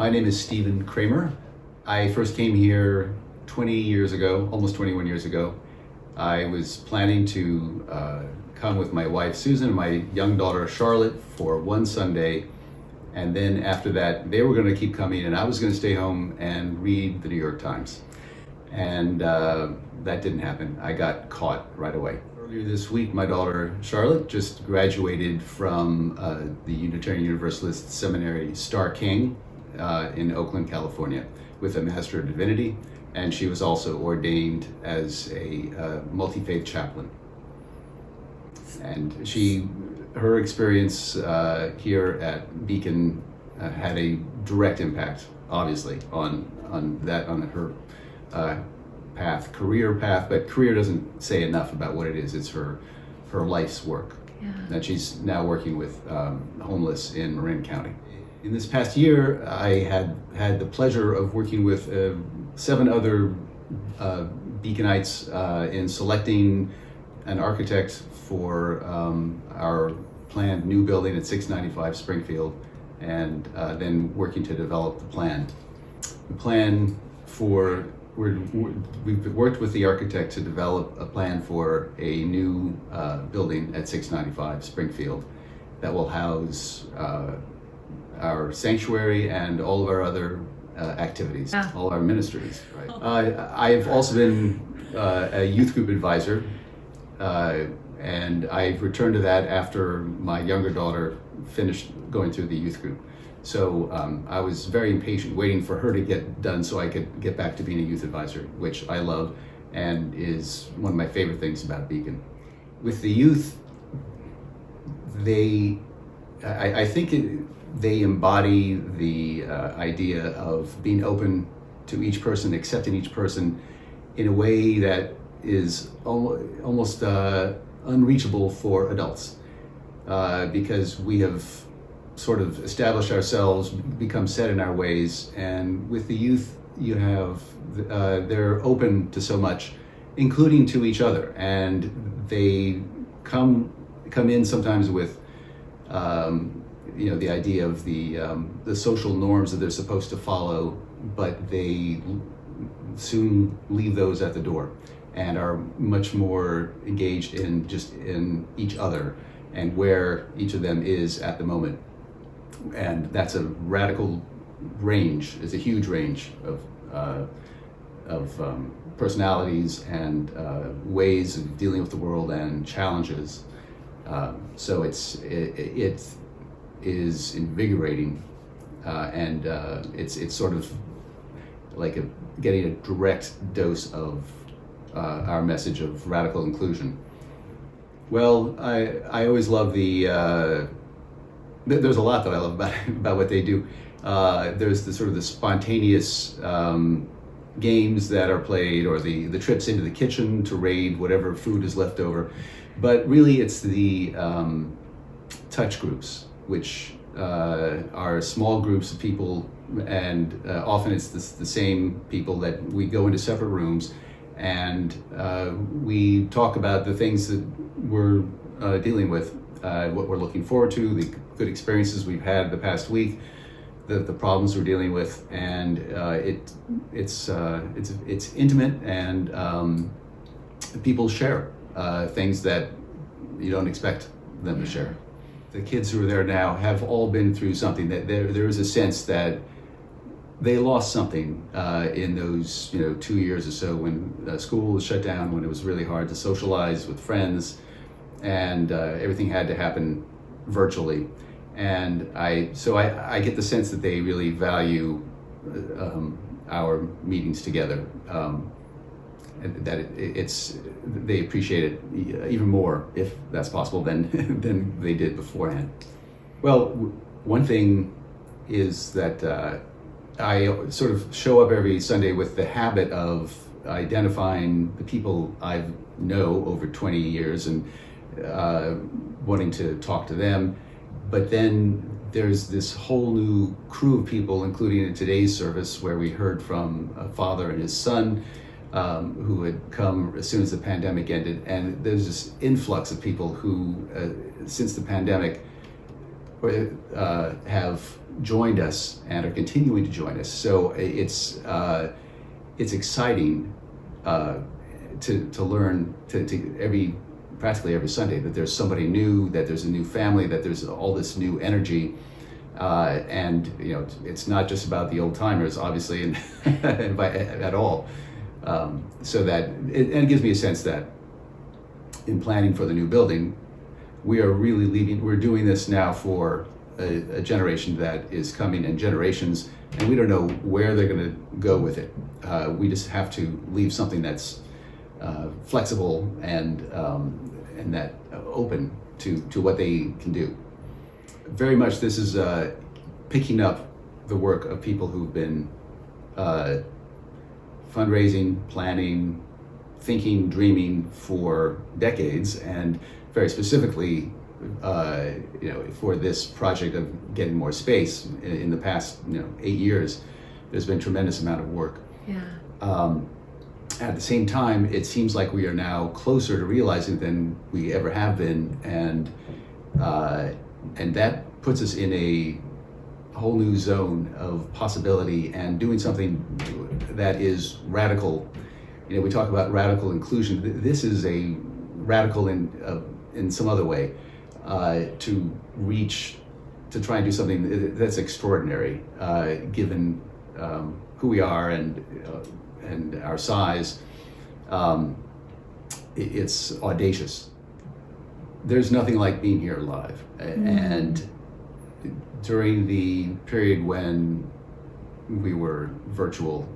My name is Stephen Kramer. I first came here 20 years ago, almost 21 years ago. I was planning to come with my wife Susan and my young daughter Charlotte for one Sunday, and then after that they were going to keep coming and I was going to stay home and read the New York Times. And that didn't happen. I got caught right away. Earlier this week, my daughter Charlotte just graduated from the Unitarian Universalist Seminary Star King in Oakland, California, with a Master of Divinity, and she was also ordained as a multi-faith chaplain. And her experience here at Beacon had a direct impact, obviously, on her career path, but career doesn't say enough about what it is. It's her life's work. Yeah. And she's now working with homeless in Marin County. In this past year, I had the pleasure of working with 7 other Beaconites in selecting an architect for our planned new building at 695 Springfield, and then working to develop the plan. We've worked with the architect to develop a plan for a new building at 695 Springfield that will house our sanctuary and all of our other activities, all our ministries. Right. I've also been a youth group advisor, and I've returned to that after my younger daughter finished going through the youth group. So I was very impatient waiting for her to get done so I could get back to being a youth advisor, which I love and is one of my favorite things about Beacon. With the youth, I think they embody the idea of being open to each person, accepting each person in a way that is almost unreachable for adults, because we have sort of established ourselves, become set in our ways, and with the youth you have they're open to so much, including to each other, and they come in sometimes with the idea of the social norms that they're supposed to follow, but they soon leave those at the door and are much more engaged in each other and where each of them is at the moment. And that's a radical range. It's a huge range of personalities and ways of dealing with the world and challenges. So it is invigorating, and it's sort of like getting a direct dose of our message of radical inclusion. Well, I always love there's a lot that I love about what they do. There's the sort of the spontaneous games that are played, or the trips into the kitchen to raid whatever food is left over. But really it's the touch groups, which are small groups of people, and often it's the same people that we go into separate rooms and we talk about the things that we're dealing with, what we're looking forward to, the good experiences we've had the past week, the problems we're dealing with, and it's intimate, and people share things that you don't expect them to share. The kids who are there now have all been through something. That there is a sense that they lost something in those 2 years or so when school was shut down, when it was really hard to socialize with friends, and everything had to happen virtually. And I get the sense that they really value our meetings together, and that they appreciate it even more, if that's possible, than they did beforehand. Well, one thing is that I sort of show up every Sunday with the habit of identifying the people I know over 20 years and wanting to talk to them. But then there's this whole new crew of people, including in today's service where we heard from a father and his son who had come as soon as the pandemic ended. And there's this influx of people who, since the pandemic, have joined us and are continuing to join us. So it's exciting to learn to practically every Sunday that there's somebody new, that there's a new family, that there's all this new energy, and it's not just about the old timers, obviously, at all. So that it gives me a sense that in planning for the new building, we are really we're doing this now for a generation that is coming, and generations, and we don't know where they're going to go with it. We just have to leave something that's flexible and that open to what they can do. Very much this is picking up the work of people who've been fundraising, planning, thinking, dreaming for decades, and very specifically for this project of getting more space in the past 8 years. There's been a tremendous amount of work. Yeah. At the same time, it seems like we are now closer to realizing than we ever have been, and that puts us in a whole new zone of possibility and doing something that is radical. We talk about radical inclusion. This is a radical in some other way, to try and do something that's extraordinary, given who we are and our size. It's audacious. There's nothing like being here live. And during the period when we were virtual,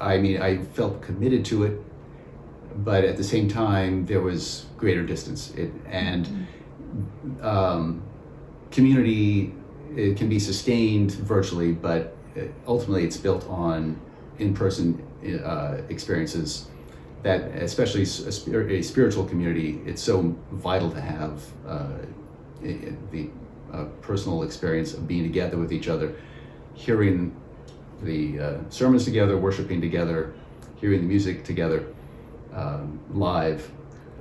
I felt committed to it, but at the same time there was greater distance. Community, it can be sustained virtually, but ultimately it's built on in-person experiences that, especially a spiritual community, it's so vital to have the personal experience of being together with each other, hearing the sermons together, worshiping together, hearing the music together live,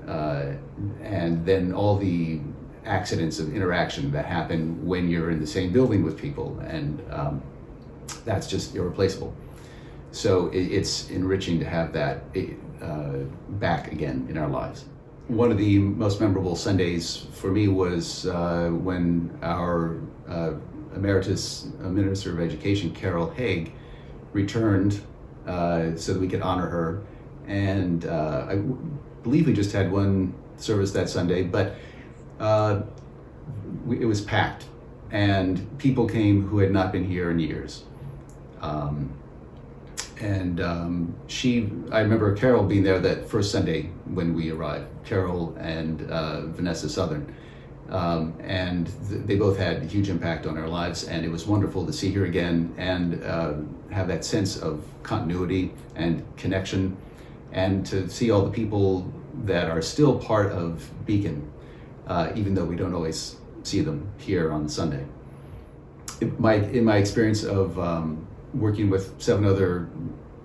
and then all the accidents of interaction that happen when you're in the same building with people, and that's just irreplaceable. So it's enriching to have that back again in our lives. One of the most memorable Sundays for me was when our Emeritus Minister of Education, Carol Haig, returned so that we could honor her. And I believe we just had one service that Sunday, but it was packed, and people came who had not been here in years. I remember Carol being there that first Sunday when we arrived, Carol and Vanessa Southern. And they both had a huge impact on our lives, and it was wonderful to see her again and have that sense of continuity and connection, and to see all the people that are still part of Beacon, even though we don't always see them here on Sunday. In my experience of working with 7 other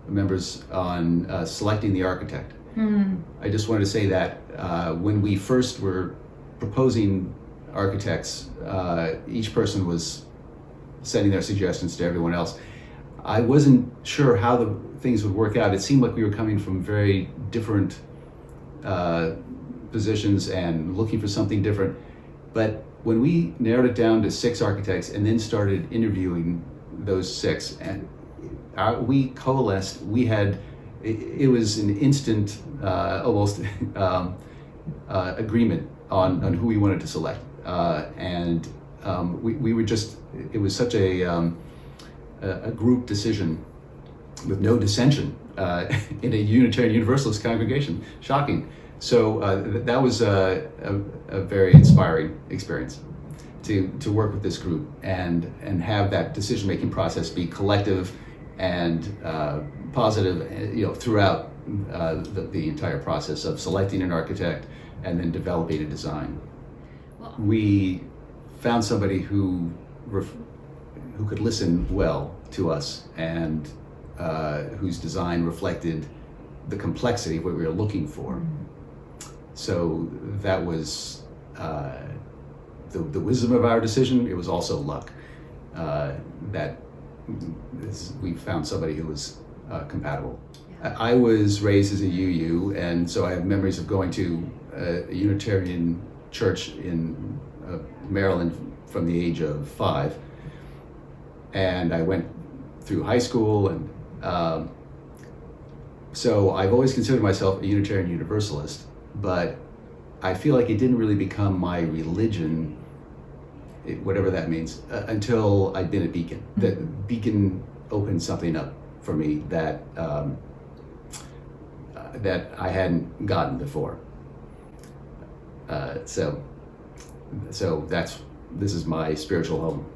members on selecting the architect, I just wanted to say that when we first were proposing architects, each person was sending their suggestions to everyone else. I wasn't sure how the things would work out. It seemed like we were coming from very different positions and looking for something different. But when we narrowed it down to 6 architects and then started interviewing those 6, and we coalesced, it was an instant, almost agreement on who we wanted to select. We were just, it was such a group decision with no dissension in a Unitarian Universalist congregation. Shocking. So that was a very inspiring experience to work with this group and have that decision-making process be collective and positive, throughout the entire process of selecting an architect and then developing a design. Well, we found somebody who could listen well to us, and whose design reflected the complexity of what we were looking for. So that was the wisdom of our decision. It was also luck we found somebody who was compatible. Yeah. I was raised as a UU, and so I have memories of going to a Unitarian church in Maryland from the age of 5, and I went through high school, and so I've always considered myself a Unitarian Universalist, but I feel like it didn't really become my religion, whatever that means, until I'd been at Beacon. That Beacon opened something up for me that that I hadn't gotten before. So this is my spiritual home.